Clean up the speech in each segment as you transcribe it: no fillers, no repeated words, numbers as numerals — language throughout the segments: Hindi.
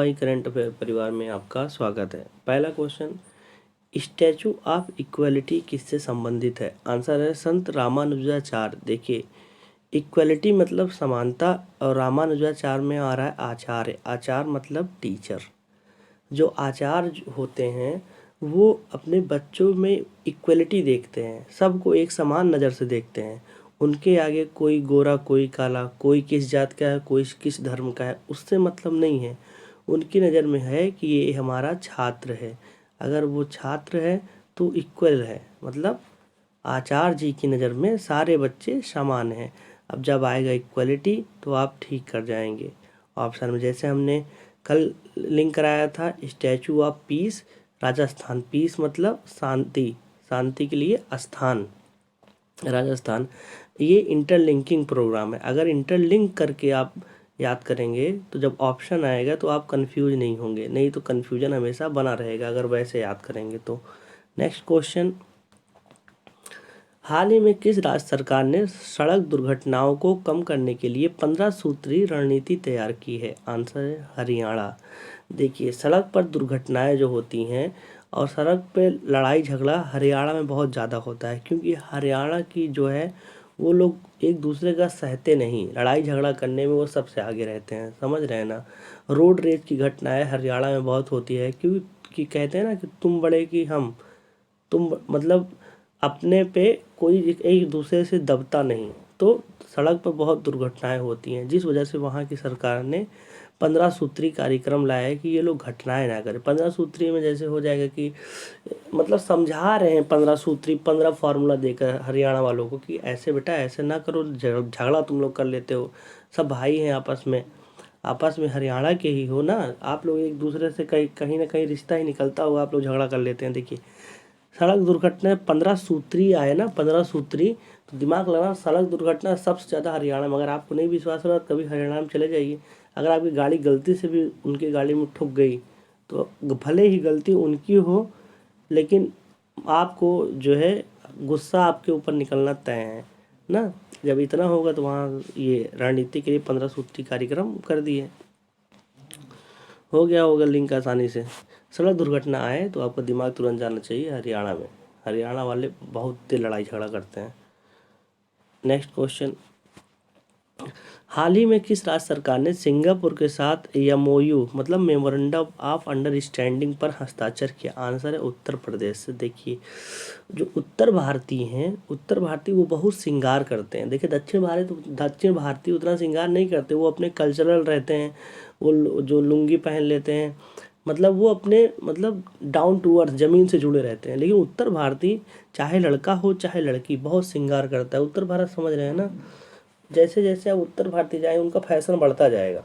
हवाई करंट अफेयर परिवार में आपका स्वागत है। पहला क्वेश्चन, स्टैचू ऑफ इक्वलिटी किससे संबंधित है? आंसर है संत रामानुजाचार्य। देखिए, इक्वलिटी मतलब समानता और रामानुजाचार्य में आ रहा है आचार्य। आचार्य मतलब टीचर। जो आचार्य होते हैं वो अपने बच्चों में इक्वलिटी देखते हैं, सबको एक समान नज़र से देखते हैं। उनके आगे कोई गोरा कोई काला, कोई किस जात का है कोई किस धर्म का है, उससे मतलब नहीं है। उनकी नज़र में है कि ये हमारा छात्र है, अगर वो छात्र है तो इक्वल है, मतलब आचार्य जी की नज़र में सारे बच्चे समान हैं। अब जब आएगा इक्वलिटी तो आप ठीक कर जाएंगे। ऑप्शन में जैसे हमने कल लिंक कराया था, statue of peace Rajasthan. Peace मतलब शांति, शांति के लिए स्थान राजस्थान। ये इंटरलिंकिंग प्रोग्राम है। अगर इंटरलिंक करके आप याद करेंगे तो जब ऑप्शन आएगा तो आप कंफ्यूज नहीं होंगे, नहीं तो कंफ्यूजन हमेशा बना रहेगा अगर वैसे याद करेंगे तो। नेक्स्ट क्वेश्चन, हाल ही में किस राज्य सरकार ने सड़क दुर्घटनाओं को कम करने के लिए 15 सूत्री रणनीति तैयार की है? आंसर है हरियाणा। देखिए, सड़क पर दुर्घटनाएं जो होती हैं और सड़क पे लड़ाई झगड़ा हरियाणा में बहुत ज़्यादा होता है, क्योंकि हरियाणा की जो है वो लोग एक दूसरे का सहते नहीं, लड़ाई झगड़ा करने में वो सबसे आगे रहते हैं, समझ रहे हैं ना। रोड रेज की घटनाएं हरियाणा में बहुत होती है, क्योंकि कहते हैं ना कि तुम बड़े कि हम, तुम मतलब अपने पे कोई एक दूसरे से दबता नहीं, तो सड़क पर बहुत दुर्घटनाएं होती हैं, जिस वजह से वहाँ की सरकार ने 15 सूत्री कार्यक्रम लाया है कि ये लोग घटनाएं ना करें। 15 सूत्री में जैसे हो जाएगा कि मतलब समझा रहे हैं 15 सूत्री, 15 फार्मूला देकर हरियाणा वालों को कि ऐसे बेटा ऐसे ना करो, झगड़ा तुम लोग कर लेते हो, सब भाई हैं आपस में, आपस में हरियाणा के ही हो ना आप लोग, एक दूसरे से कहीं ना कहीं रिश्ता ही निकलता हुआ आप लोग झगड़ा कर लेते हैं। देखिए, सड़क दुर्घटना 15 सूत्री आए ना, 15 सूत्री, तो दिमाग लगा, सड़क दुर्घटना सबसे ज़्यादा हरियाणा में। अगर आपको नहीं विश्वास हो रहा कभी हरियाणा में चले जाइए। अगर आपकी गाड़ी गलती से भी उनकी गाड़ी में ठुक गई तो भले ही गलती उनकी हो, लेकिन आपको जो है गुस्सा आपके ऊपर निकलना तय है ना। जब इतना होगा तो वहाँ ये रणनीति के लिए 15 सूत्री कार्यक्रम कर दिए। हो गया होगा लिंक आसानी से। सड़क दुर्घटना आए तो आपका दिमाग तुरंत जाना चाहिए हरियाणा में। हरियाणा वाले बहुत तेज लड़ाई झगड़ा करते हैं। नेक्स्ट क्वेश्चन, हाल ही में किस राज्य सरकार ने सिंगापुर के साथ एमओयू मतलब मेमोरेंडम ऑफ अंडरस्टैंडिंग पर हस्ताक्षर किया? आंसर है उत्तर प्रदेश से। देखिए, जो उत्तर भारतीय हैं, उत्तर भारतीय वो बहुत श्रृंगार करते हैं। देखिए, दक्षिण भारतीय उतना श्रृंगार नहीं करते, वो अपने कल्चरल रहते हैं, वो जो लुंगी पहन लेते हैं, मतलब वो अपने मतलब डाउन टू अर्थ ज़मीन से जुड़े रहते हैं। लेकिन उत्तर भारतीय चाहे लड़का हो चाहे लड़की बहुत श्रृंगार करता है। उत्तर भारत समझ रहे हैं ना, जैसे जैसे आप उत्तर भारतीय जाएँ उनका फैशन बढ़ता जाएगा।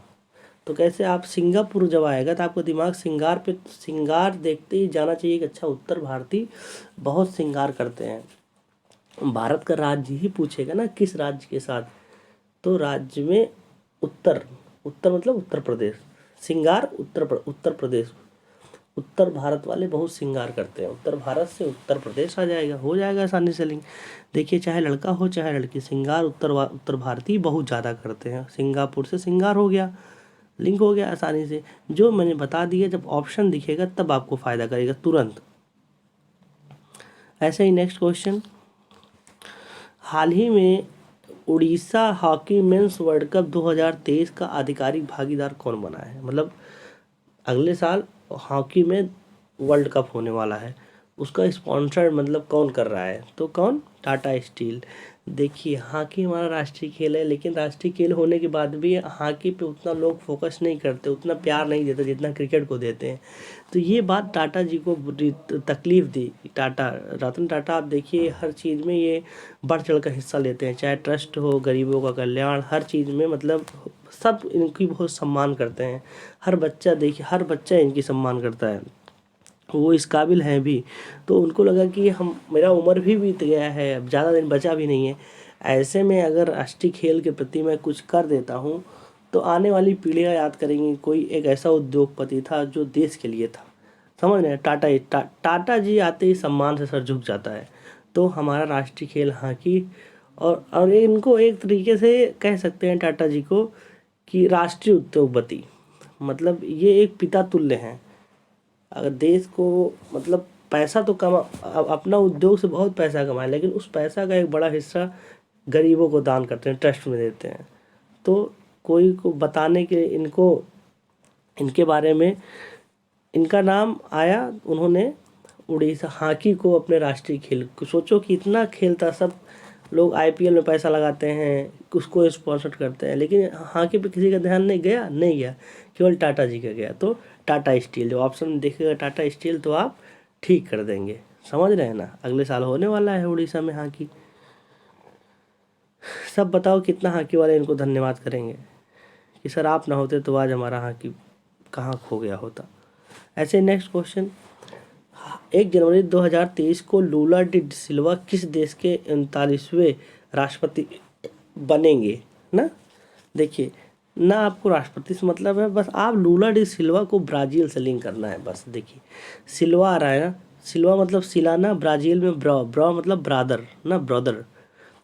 तो कैसे आप सिंगापुर जब आएगा तो आपका दिमाग श्रृंगार पे, श्रृंगार देखते ही जाना चाहिए कि अच्छा उत्तर भारतीय बहुत श्रृंगार करते हैं। भारत का राज्य ही पूछेगा ना किस राज्य के साथ, तो राज्य में उत्तर, उत्तर मतलब उत्तर प्रदेश, श्रृंगार उत्तर प्रदेश। उत्तर भारत वाले बहुत श्रृंगार करते हैं, उत्तर भारत से उत्तर प्रदेश आ जाएगा, हो जाएगा आसानी से लिंक। देखिए, चाहे लड़का हो चाहे लड़की, श्रृंगार उत्तर भारतीय बहुत ज़्यादा करते हैं। सिंगापुर से श्रृंगार हो गया, लिंक हो गया आसानी से। जो मैंने बता दिया, जब ऑप्शन दिखेगा तब आपको फ़ायदा करेगा तुरंत। ऐसे ही नेक्स्ट क्वेश्चन, हाल ही में Orissa hockey mains world cup 2023 का आधिकारिक भागीदार कौन बना है? मतलब अगले साल हॉकी में वर्ल्ड कप होने वाला है, उसका स्पॉन्सर मतलब कौन कर रहा है? तो कौन? टाटा स्टील। देखिए, हॉकी हमारा राष्ट्रीय खेल है, लेकिन राष्ट्रीय खेल होने के बाद भी हॉकी पे उतना लोग फोकस नहीं करते, उतना प्यार नहीं देते जितना क्रिकेट को देते हैं। तो ये बात टाटा जी को बुरी तकलीफ दी। टाटा, रतन टाटा, आप देखिए हर चीज़ में ये बढ़ चढ़ कर हिस्सा लेते हैं, चाहे ट्रस्ट हो, गरीबों का कल्याण, हर चीज़ में मतलब सब इनकी बहुत सम्मान करते हैं। हर बच्चा, देखिए हर बच्चा इनकी सम्मान करता है, वो इस काबिल हैं भी। तो उनको लगा कि हम, मेरा उम्र भी बीत गया है, अब ज़्यादा दिन बचा भी नहीं है, ऐसे में अगर राष्ट्रीय खेल के प्रति मैं कुछ कर देता हूँ तो आने वाली पीढ़ियाँ याद करेंगी कोई एक ऐसा उद्योगपति था जो देश के लिए था। समझ रहे हैं? टाटा जी आते ही सम्मान से सर झुक जाता है। तो हमारा राष्ट्रीय खेल हॉकी, और इनको एक तरीके से कह सकते हैं टाटा जी को कि राष्ट्रीय उद्योगपति, मतलब ये एक पिता तुल्य हैं। अगर देश को मतलब पैसा तो कमा अपना उद्योग से बहुत पैसा कमाए, लेकिन उस पैसा का एक बड़ा हिस्सा गरीबों को दान करते हैं, ट्रस्ट में देते हैं। तो कोई को बताने के इनको इनके बारे में इनका नाम आया, उन्होंने उड़ीसा हॉकी को अपने राष्ट्रीय खेल, सोचो कि इतना खेल था, सब लोग आईपीएल में पैसा लगाते हैं, उसको स्पॉन्सर करते हैं, लेकिन हॉकी पे किसी का ध्यान नहीं गया, केवल टाटा जी का गया। तो टाटा स्टील, जो ऑप्शन देखेगा टाटा स्टील तो आप ठीक कर देंगे। समझ रहे हैं ना, अगले साल होने वाला है उड़ीसा में हॉकी। सब बताओ कितना हॉकी वाले इनको धन्यवाद करेंगे कि सर आप ना होते तो आज हमारा हॉकी कहाँ खो गया होता। ऐसे नेक्स्ट क्वेश्चन, 1 जनवरी 2023 को लूला डी सिल्वा किस देश के 39वें राष्ट्रपति बनेंगे ना। देखिए ना, आपको राष्ट्रपति से मतलब है, बस आप लूला डी सिल्वा को ब्राज़ील से लिंक करना है बस। देखिए सिल्वा आ रहा है ना, सिल्वा मतलब सिलाना, ब्राज़ील में ब्रा मतलब ब्रादर ना, ब्रदर।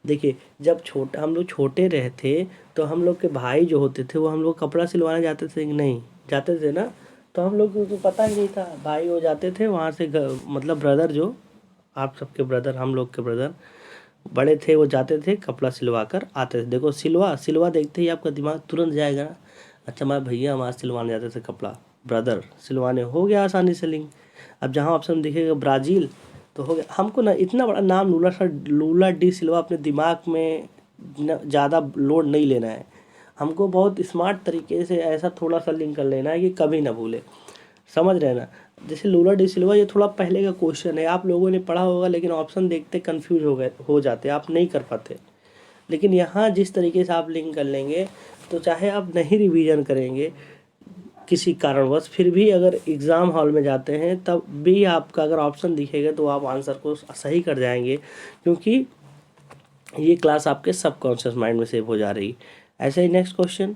देखिए जब हम लोग छोटे रहे थे तो हम लोग के भाई जो होते थे वो हम लोग कपड़ा सिलवाने जाते थे कि नहीं जाते थे ना, तो हम लोग को पता ही नहीं था, भाई हो जाते थे वहाँ से मतलब ब्रदर, जो आप सबके ब्रदर, हम लोग के ब्रदर बड़े थे, वो जाते थे कपड़ा सिलवा कर आते थे। देखो सिलवा देखते ही आपका दिमाग तुरंत जाएगा ना, अच्छा हमारे भैया हमारे सिलवाने जाते थे कपड़ा, ब्रदर सिलवाने, हो गया आसानी से लिंक। अब जहाँ ऑप्शन दिखेगा ब्राज़ील तो हो गया। हमको ना इतना बड़ा नाम लूला डी सिल्वा अपने दिमाग में ज़्यादा लोड नहीं लेना है, हमको बहुत स्मार्ट तरीके से ऐसा थोड़ा सा लिंक कर लेना है कि कभी ना भूले। समझ रहे हैं ना, जैसे लूला डी सिल्वा ये थोड़ा पहले का क्वेश्चन है, आप लोगों ने पढ़ा होगा, लेकिन ऑप्शन देखते कंफ्यूज हो जाते, आप नहीं कर पाते। लेकिन यहाँ जिस तरीके से आप लिंक कर लेंगे, तो चाहे आप नहीं रिवीजन करेंगे किसी कारणवश, फिर भी अगर एग्ज़ाम हॉल में जाते हैं तब भी आपका अगर ऑप्शन दिखेगा तो आप आंसर को सही कर जाएंगे, क्योंकि ये क्लास आपके सबकॉन्शियस माइंड में सेव हो जा रही। ऐसे ही नेक्स्ट क्वेश्चन,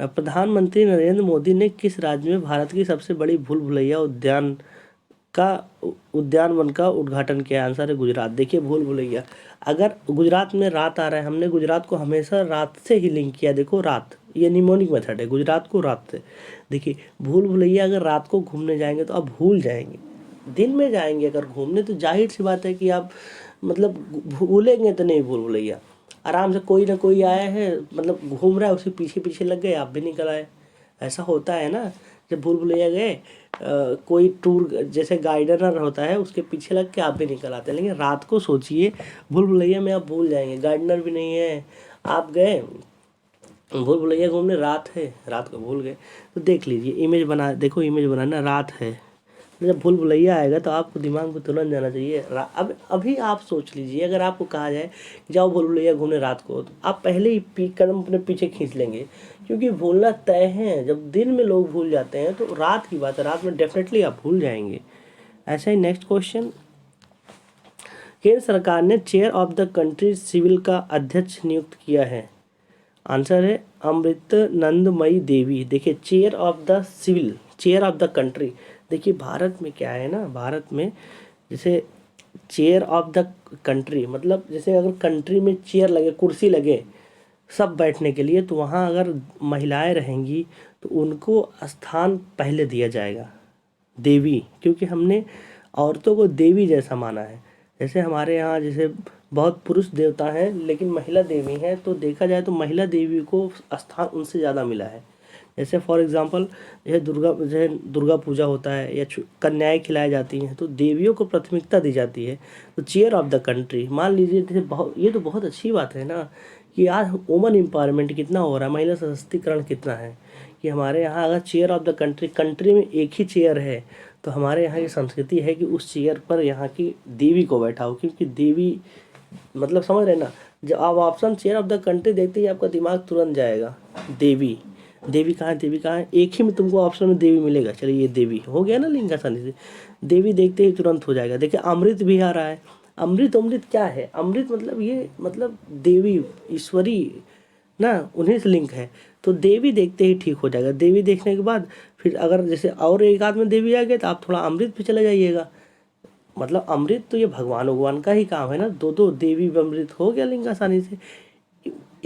प्रधानमंत्री नरेंद्र मोदी ने किस राज्य में भारत की सबसे बड़ी भूल भुलैया उद्यानवन का उद्घाटन किया। आंसर है गुजरात। देखिए भूल भुलैया, अगर गुजरात में रात आ रहा है, हमने गुजरात को हमेशा रात से ही लिंक किया। देखो रात, ये निमोनिक मेथड है, गुजरात को रात से। देखिए भूल भुलैया अगर रात को घूमने जाएंगे तो आप भूल जाएंगे, दिन में जाएंगे अगर घूमने तो जाहिर सी बात है कि आप मतलब भूलेंगे तो नहीं भूल भुलैया। आराम से कोई ना कोई आया है, मतलब घूम रहा है, उसके पीछे पीछे लग गए, आप भी निकल आए। ऐसा होता है ना, जब भूल भुलैया गए कोई टूर जैसे गाइडर होता है उसके पीछे लग के आप भी निकल आते हैं। लेकिन रात को सोचिए, भूल भुलैया में आप भूल जाएंगे, गाइडर भी नहीं है, आप गए भूल भुलैया घूमने, रात है, रात को भूल गए। तो देख लीजिए इमेज बना, देखो इमेज बनाना, रात है, जब भूल भुलैया आएगा तो आपको दिमाग में तुरंत जाना चाहिए। अब अभी आप सोच लीजिए, अगर आपको कहा जाए जाओ भूल भुलैया घूमने रात को, तो आप पहले ही कदम अपने पीछे खींच लेंगे, क्योंकि भूलना तय है। जब दिन में लोग भूल जाते हैं तो रात की बात है, रात में डेफिनेटली आप भूल जाएंगे। ऐसा ही नेक्स्ट क्वेश्चन, केंद्र सरकार ने chair of the country civil का अध्यक्ष नियुक्त किया है। आंसर है अमृतनंदमयी देवी। देखिए chair of the civil, chair of the country, देखिए भारत में क्या है ना, भारत में जैसे चेयर ऑफ द कंट्री मतलब जैसे अगर कंट्री में चेयर लगे, कुर्सी लगे सब बैठने के लिए, तो वहाँ अगर महिलाएं रहेंगी तो उनको स्थान पहले दिया जाएगा, देवी, क्योंकि हमने औरतों को देवी जैसा माना है। जैसे हमारे यहाँ जैसे बहुत पुरुष देवता हैं लेकिन महिला देवी हैं, तो देखा जाए तो महिला देवी को स्थान उनसे ज़्यादा मिला है। जैसे फॉर एग्जांपल जैसे दुर्गा पूजा होता है या कन्याएं खिलाई जाती हैं, तो देवियों को प्राथमिकता दी जाती है। तो चेयर ऑफ द कंट्री मान लीजिए, जैसे ये तो बहुत अच्छी बात है ना कि आज वुमन एम्पावरमेंट कितना हो रहा है, महिला सशक्तिकरण कितना है, कि हमारे यहाँ अगर चेयर ऑफ द कंट्री में एक ही चेयर है, तो हमारे यहाँ की संस्कृति है कि उस चेयर पर यहाँ की देवी को बैठाओ, क्योंकि देवी मतलब समझ रहे ना। जब आप option chair of the country देखते ही आपका दिमाग तुरंत जाएगा देवी, देवी कहाँ है, देवी कहाँ है, एक ही में तुमको ऑप्शन में देवी मिलेगा। चलिए ये देवी हो गया ना लिंक आसानी से, देवी देखते ही तुरंत हो जाएगा। देखिए अमृत भी आ रहा है, अमृत क्या है, अमृत मतलब ये मतलब देवी ईश्वरी ना, उन्हीं से लिंक है। तो देवी देखते ही ठीक हो जाएगा। देवी देखने के बाद फिर अगर जैसे और एक आध में देवी आ गए तो आप थोड़ा अमृत पे चले जाइएगा। मतलब अमृत तो ये भगवान का ही काम है ना, दो देवी अमृत हो गया लिंक आसानी से।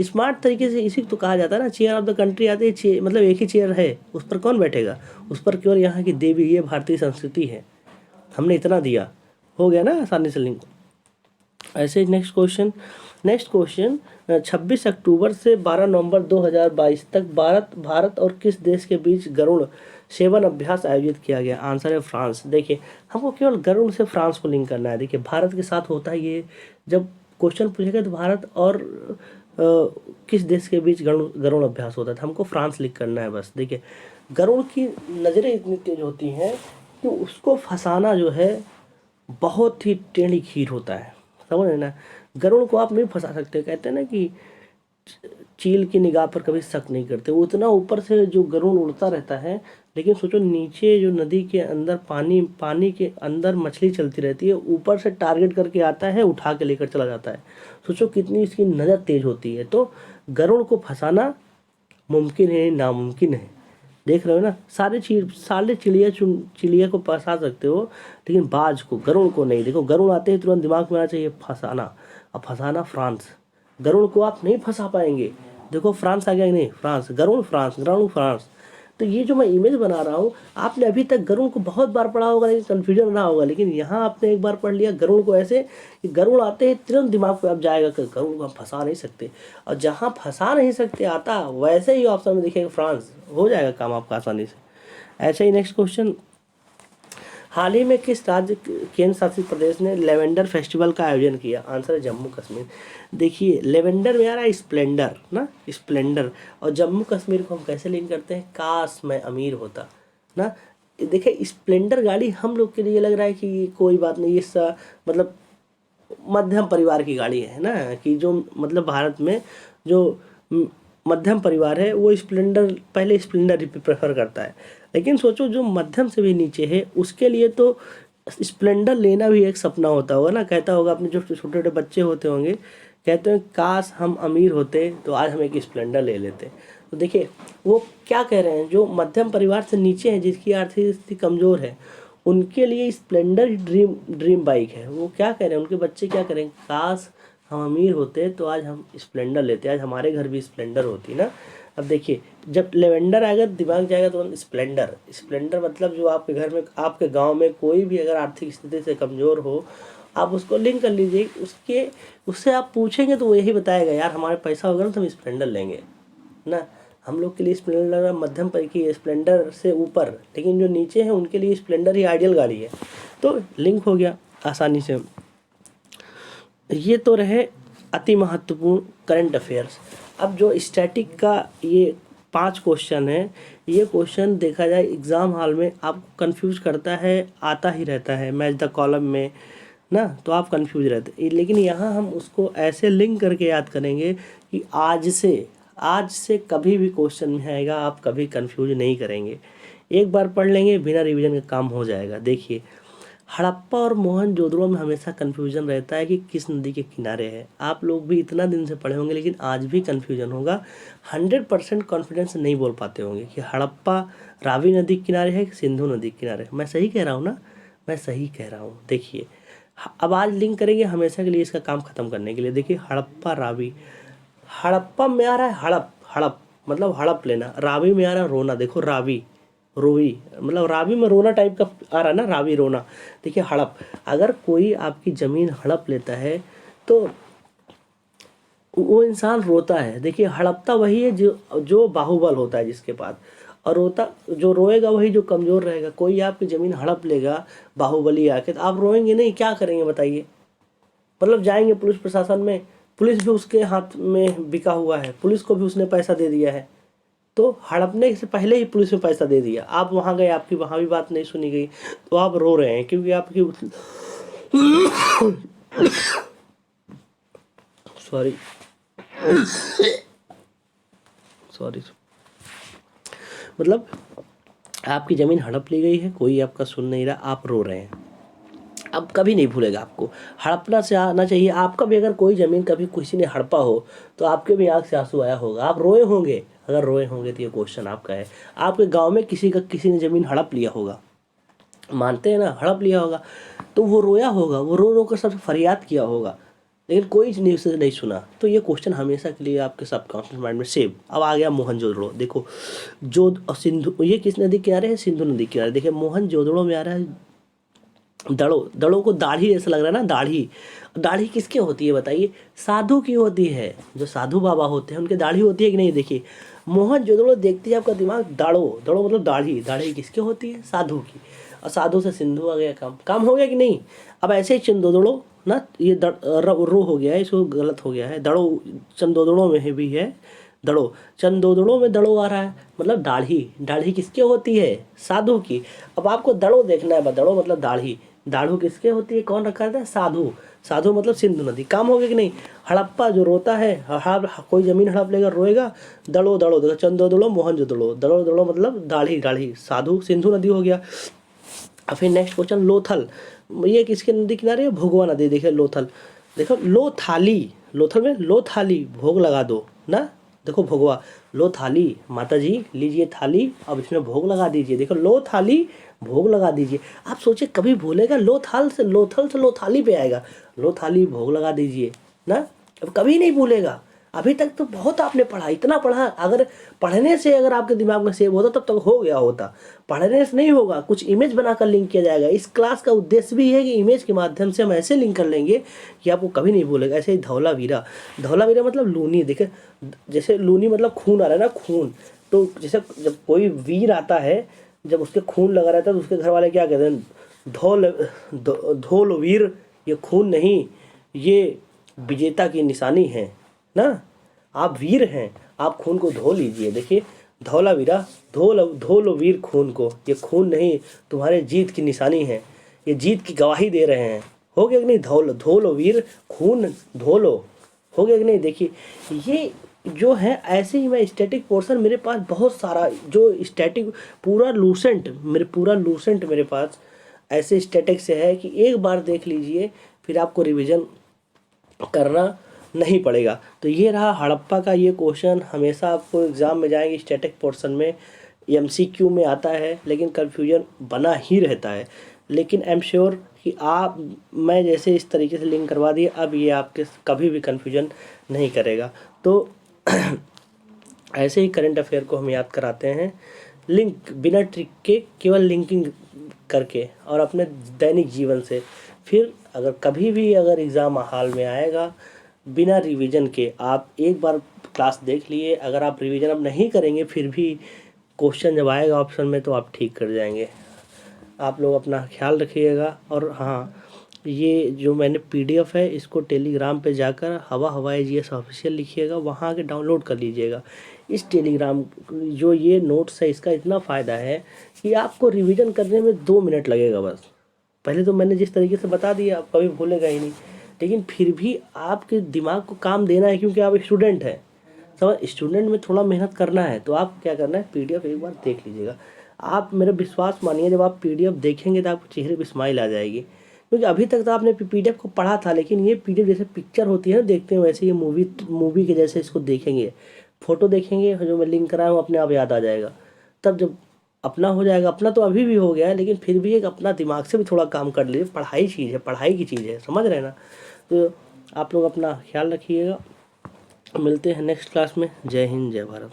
स्मार्ट तरीके से इसी को तो कहा जाता है ना, चेयर ऑफ द कंट्री आते ही मतलब एक ही चेयर है, उस पर कौन बैठेगा, उस पर केवल यहाँ की देवी, ये भारतीय संस्कृति है, हमने इतना दिया, हो गया ना आसानी से लिंक। ऐसे नेक्स्ट क्वेश्चन 26 अक्टूबर से 12 नवंबर 2022 तक भारत और किस देश के बीच गरुड़ सेवन अभ्यास आयोजित किया गया? आंसर है फ्रांस। देखिए हमको केवल गरुड़ से फ्रांस को लिंक करना है। देखिए भारत के साथ होता है ये, जब क्वेश्चन पूछेगा तो भारत और किस देश के बीच गरुड़ अभ्यास होता है, तो हमको फ्रांस लिंक करना है बस। देखिए गरुड़ की नज़रें इतनी तेज होती हैं कि उसको फंसाना जो है बहुत ही टेढ़ी खीर होता है, समझ रहे ना। गरुड़ को आप नहीं फंसा सकते, कहते हैं ना कि चील की निगाह पर कभी शक नहीं करते। वो इतना ऊपर से जो गरुड़ उड़ता रहता है, लेकिन सोचो नीचे जो नदी के अंदर पानी के अंदर मछली चलती रहती है, ऊपर से टारगेट करके आता है, उठा के लेकर चला जाता है। सोचो कितनी इसकी नज़र तेज होती है। तो गरुड़ को फंसाना मुमकिन है, नामुमकिन है। देख रहे हो ना, सारे चिड़िया को फंसा सकते हो, लेकिन बाज को, गरुड़ को नहीं। देखो गरुड़ आते ही तुरंत दिमाग में आना चाहिए फंसाना, अब फंसाना फ्रांस। गरुड़ को आप नहीं फंसा पाएंगे। देखो फ्रांस आ गया कि नहीं, फ्रांस, गरुड़ फ्रांस। तो ये जो मैं इमेज बना रहा हूँ, आपने अभी तक गरुड़ को बहुत बार पढ़ा होगा लेकिन कन्फ्यूजन रहा होगा, लेकिन यहाँ आपने एक बार पढ़ लिया गरुड़ को ऐसे कि गरुड़ आते ही तुरंत दिमाग पे अब जाएगा कि गरुड़ को हम फंसा नहीं सकते, और जहाँ फंसा नहीं सकते आता वैसे ही ऑप्शन में दिखेगा फ्रांस, हो जाएगा काम आपका आसानी से। ऐसे ही नेक्स्ट क्वेश्चन, हाल ही में किस राज्य केंद्र शासित प्रदेश ने लेवेंडर फेस्टिवल का आयोजन किया? आंसर है जम्मू कश्मीर। देखिए लेवेंडर में आ रहा है स्प्लेंडर ना, स्प्लेंडर, और जम्मू कश्मीर को हम कैसे लिंक करते हैं, काश मैं अमीर होता ना। देखिए स्प्लेंडर गाड़ी हम लोग के लिए लग रहा है कि कोई बात नहीं, ये मतलब मध्यम परिवार की गाड़ी है ना, कि जो मतलब भारत में जो मध्यम परिवार है वो स्प्लेंडर, पहले स्प्लेंडर ही प्रेफर करता है। लेकिन सोचो जो मध्यम से भी नीचे है उसके लिए तो स्प्लेंडर लेना भी एक सपना होता होगा ना। कहता होगा अपने जो छोटे छोटे बच्चे होते होंगे, कहते हैं काश हम अमीर होते तो आज हम एक स्प्लेंडर ले लेते। तो देखिए वो क्या कह रहे हैं, जो मध्यम परिवार से नीचे हैं, जिसकी आर्थिक स्थिति कमज़ोर है, उनके लिए स्प्लेंडर ड्रीम बाइक है। वो क्या कह रहे हैं, उनके बच्चे क्या करें, काश हम अमीर होते तो आज हम स्प्लेंडर लेते, आज हमारे घर भी स्प्लेंडर होती ना। अब देखिए जब लेवेंडर आएगा दिमाग जाएगा तो स्प्लेंडर मतलब जो आपके घर में, आपके गांव में कोई भी अगर आर्थिक स्थिति से कमज़ोर हो, आप उसको लिंक कर लीजिए, उससे आप पूछेंगे तो वो यही बताएगा, यार हमारे पैसा होगा ना तो हम स्प्लेंडर लेंगे ना। हम लोग के लिए स्प्लेंडर मध्यम पर की स्प्लेंडर से ऊपर, लेकिन जो नीचे हैं उनके लिए स्प्लेंडर ही आइडियल गाड़ी है। तो लिंक हो गया आसानी से। ये तो रहे अति महत्वपूर्ण करंट अफेयर्स। अब जो स्टैटिक का ये 5 क्वेश्चन है, ये क्वेश्चन देखा जाए एग्ज़ाम हॉल में आपको कंफ्यूज करता है, आता ही रहता है मैच द कॉलम में ना, तो आप कंफ्यूज रहते। लेकिन यहाँ हम उसको ऐसे लिंक करके याद करेंगे कि आज से कभी भी क्वेश्चन में आएगा, आप कभी कंफ्यूज नहीं करेंगे। एक बार पढ़ लेंगे, बिना रिवीजन का काम हो जाएगा। देखिए हड़प्पा और मोहनजोदड़ो में हमेशा कन्फ्यूजन रहता है कि किस नदी के किनारे है। आप लोग भी इतना दिन से पढ़े होंगे लेकिन आज भी कन्फ्यूजन होगा, 100% कॉन्फिडेंस नहीं बोल पाते होंगे कि हड़प्पा रावी नदी के किनारे है कि सिंधु नदी के किनारे। मैं सही कह रहा हूँ ना, मैं सही कह रहा हूँ। देखिए अब आज लिंक करेंगे हमेशा के लिए इसका काम ख़त्म करने के लिए। देखिए हड़प्पा रावी, हड़प्पा में आ रहा है हड़प मतलब हड़प लेना, रावी में आ रहा है रोना। देखो रावी रोई मतलब रावी में रोना टाइप का आ रहा है ना, रावी रोना। देखिए हड़प, अगर कोई आपकी ज़मीन हड़प लेता है तो वो इंसान रोता है। देखिए हड़पता वही है जो बाहुबल होता है जिसके पास, और जो रोएगा वही जो कमज़ोर रहेगा। कोई आपकी ज़मीन हड़प लेगा बाहुबली आके, तो आप रोएंगे नहीं, क्या करेंगे बताइए। मतलब जाएंगे पुलिस प्रशासन में, पुलिस भी उसके हाथ में बिका हुआ है, पुलिस को भी उसने पैसा दे दिया है, तो हड़पने से पहले ही पुलिस में पैसा दे दिया। आप वहाँ गए, आपकी वहाँ भी बात नहीं सुनी गई, तो आप रो रहे हैं क्योंकि आपकी सॉरी मतलब आपकी ज़मीन हड़प ली गई है, कोई आपका सुन नहीं रहा, आप रो रहे हैं। अब कभी नहीं भूलेगा आपको, हड़पना से आना चाहिए। आपका भी अगर कोई ज़मीन कभी किसी ने हड़पा हो तो आपके भी आँख से आंसू आया होगा, आप रोए होंगे। अगर रोए होंगे तो ये क्वेश्चन आपका है। आपके गांव में किसी ने ज़मीन हड़प लिया होगा, मानते हैं ना, हड़प लिया होगा, तो वो रोया होगा, वो रो रो कर सबसे फरियाद किया होगा लेकिन कोई न्यूज़ से नहीं सुना। तो ये क्वेश्चन हमेशा के लिए आपके सबकॉन्शियस माइंड में सेव। अब आ गया मोहनजोदड़ो। देखो जो सिंधु, ये किस नदी के किनारे है? सिंधु नदी के किनारे। देखिए मोहनजोदड़ो में आ रहा है दड़ो। दड़ो को दाढ़ी ऐसा लग रहा है ना, दाढ़ी। दाढ़ी किसकी होती है बताइए? साधु की होती है। जो साधु बाबा होते हैं उनकी दाढ़ी होती है कि नहीं? देखिए मोहनजोदड़ो देखते ही आपका दिमाग दाड़ो, दड़ो मतलब दाढ़ी। दाढ़ी किसकी होती है? साधु की। और साधु से सिंधु आ गया, काम हो गया कि नहीं? अब ऐसे ही चंदोदड़ो ना, ये रो हो गया है, इसको गलत हो गया है। दड़ो चंदोदड़ो में भी है दड़ो। चंदोदड़ो में दड़ो आ रहा है, मतलब दाढ़ी। दाढ़ी किसकी होती है? साधु की। अब आपको दड़ो देखना है, दड़ो मतलब दाढ़ी। दाढ़ू किसके होती है? कौन रखा था? साधु। साधु मतलब सिंधु नदी। काम हो गया कि नहीं? हड़प्पा जो रोता है, कोई जमीन हड़प लेगा रोएगा, दड़ो दड़ो। देखो चंदोदड़ो मोहनजोदड़ो। दड़ो दड़ो मतलब दाढ़ी, दाढ़ी। साधु सिंधु नदी हो गया। और फिर नेक्स्ट क्वेश्चन लोथल। ये किसके नदी किनारे है? भोगवा नदी। देखिए लोथल। देखो लो थाली, लोथल में लो थाली, भोग लगा दो ना। देखो भोगवा, लो थाली, माता जी लीजिए थाली, अब इसमें भोग लगा दीजिए। देखो लो थाली, भोग लगा दीजिए। आप सोचिए कभी भूलेगा? लोथल से लो थाली पे आएगा। लो थाली भोग लगा दीजिए ना, अब कभी नहीं भूलेगा। अभी तक तो बहुत आपने पढ़ा, इतना पढ़ा। अगर पढ़ने से अगर आपके दिमाग में सेव होता तब तक हो गया होता। पढ़ने से नहीं होगा, कुछ इमेज बनाकर लिंक किया जाएगा। इस क्लास का उद्देश्य भी है कि इमेज के माध्यम से हम ऐसे लिंक कर लेंगे कि आपको कभी नहीं भूलेगा। ऐसे ही धौलावीरा। धौलावीरा मतलब लूनी। देखिए जैसे लूनी मतलब खून आ रहा है ना, खून। तो जैसे जब कोई वीर आता है, जब उसके खून लगा रहता है तो उसके घर वाले क्या कहते हैं? धौल वीर, ये खून नहीं, ये विजेता की निशानी है ना। आप वीर हैं, आप खून को धो लीजिए। देखिए धौलावीरा, धोलो वीर खून को, ये खून नहीं तुम्हारे जीत की निशानी है, ये जीत की गवाही दे रहे हैं। हो गया कि नहीं? धोलो वीर खून धोलो। हो गया कि नहीं? देखिए ये जो है, ऐसे ही मैं स्टैटिक पोर्शन मेरे पास बहुत सारा, जो स्टैटिक पूरा लूसेंट मेरे पास ऐसे स्टैटिक से है कि एक बार देख लीजिए फिर आपको रिवीजन करना नहीं पड़ेगा। तो ये रहा हड़प्पा का ये क्वेश्चन। हमेशा आपको एग्ज़ाम में जाएंगे स्टैटिक पोर्शन में, MCQ में आता है, लेकिन कन्फ्यूजन बना ही रहता है। लेकिन आई एम श्योर कि मैं जैसे इस तरीके से लिंक करवा दिए, अब ये आपके कभी भी कन्फ्यूजन नहीं करेगा। तो ऐसे ही करंट अफेयर को हम याद कराते हैं, लिंक बिना ट्रिक के, केवल लिंकिंग करके और अपने दैनिक जीवन से। फिर अगर कभी भी अगर एग्ज़ाम हाल में आएगा बिना रिवीजन के, आप एक बार क्लास देख लिए, अगर आप रिवीजन अब नहीं करेंगे फिर भी क्वेश्चन जब आएगा ऑप्शन में तो आप ठीक कर जाएंगे। आप लोग अपना ख्याल रखिएगा। और हाँ, ये जो मैंने PDF है इसको टेलीग्राम पे जाकर हवाई GS ऑफिशियल लिखिएगा, वहाँ आके डाउनलोड कर लीजिएगा। इस टेलीग्राम जो ये नोट्स है इसका इतना फ़ायदा है कि आपको रिवीजन करने में 2 मिनट लगेगा बस। पहले तो मैंने जिस तरीके से बता दिया आप कभी भूलेगा ही नहीं, लेकिन फिर भी आपके दिमाग को काम देना है क्योंकि आप स्टूडेंट हैं। समझ, स्टूडेंट में थोड़ा मेहनत करना है। तो आप क्या करना है, PDF एक बार देख लीजिएगा। आप मेरा विश्वास मानिए, जब आप PDF देखेंगे तो आपके चेहरे पर स्माइल आ जाएगी। क्योंकि अभी तक तो आपने PDF को पढ़ा था, लेकिन ये PDF जैसे पिक्चर होती है ना देखते हैं, वैसे ये मूवी के जैसे इसको देखेंगे, फ़ोटो देखेंगे, जो मैं लिंक कराया हूँ अपने आप याद आ जाएगा। तब जब अपना हो जाएगा, अपना तो अभी भी हो गया है, लेकिन फिर भी एक अपना दिमाग से भी थोड़ा काम कर लीजिए। पढ़ाई चीज़ है, पढ़ाई की चीज़ है, समझ रहे हैं ना। तो आप लोग अपना ख्याल रखिएगा, मिलते हैं नेक्स्ट क्लास में। जय हिंद, जय भारत।